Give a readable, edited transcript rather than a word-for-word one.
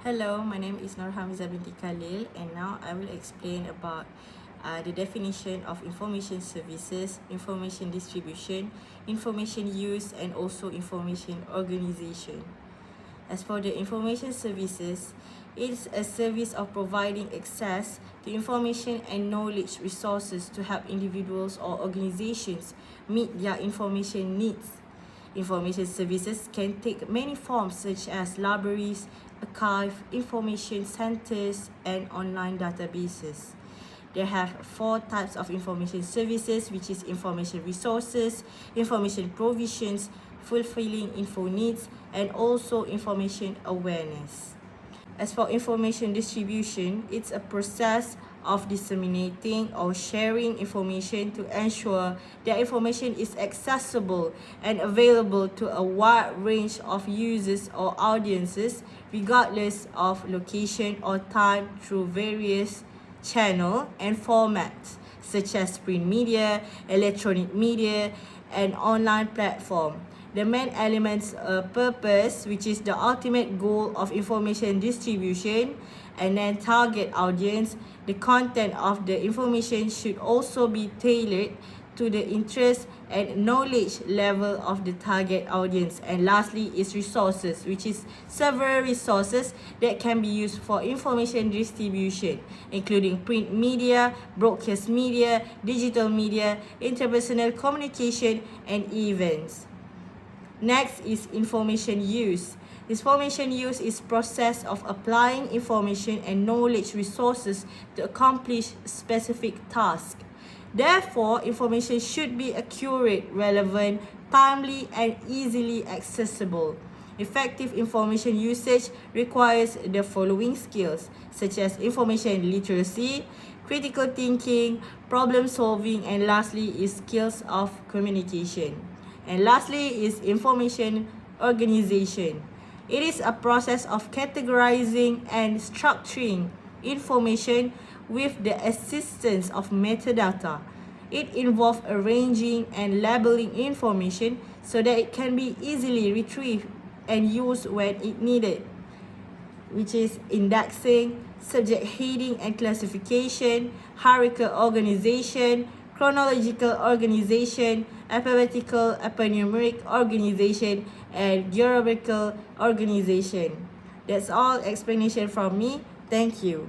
Hello, my name is Nurhamiza binti Khalil, and now I will explain about the definition of information services, information distribution, information use, and also information organization. As for the information services, it's a service of providing access to information and knowledge resources to help individuals or organizations meet their information needs. Information services can take many forms such as libraries, archive, information centers, and online databases. They have 4 types of information services, which is information resources, information provisions, fulfilling info needs, and also information awareness. As for information distribution, it's a process of disseminating or sharing information to ensure that information is accessible and available to a wide range of users or audiences regardless of location or time through various channels and formats such as print media, electronic media, and online platform. The main elements purpose, which is the ultimate goal of information distribution, and then target audience. The content of the information should also be tailored to the interest and knowledge level of the target audience. And lastly is resources, which is several resources that can be used for information distribution, including print media, broadcast media, digital media, interpersonal communication, and events. Next is information use. Information use is process of applying information and knowledge resources to accomplish specific tasks. Therefore, information should be accurate, relevant, timely, and easily accessible. Effective information usage requires the following skills, such as information literacy, critical thinking, problem solving, and lastly is skills of communication. And lastly is information organization. It is a process of categorizing and structuring information with the assistance of metadata. It involves arranging and labeling information so that it can be easily retrieved and used when it needed, which is indexing, subject heading and classification, hierarchical organization, chronological organization, alphabetical alphanumeric organization, and hierarchical organization. That's all explanation from me. Thank you.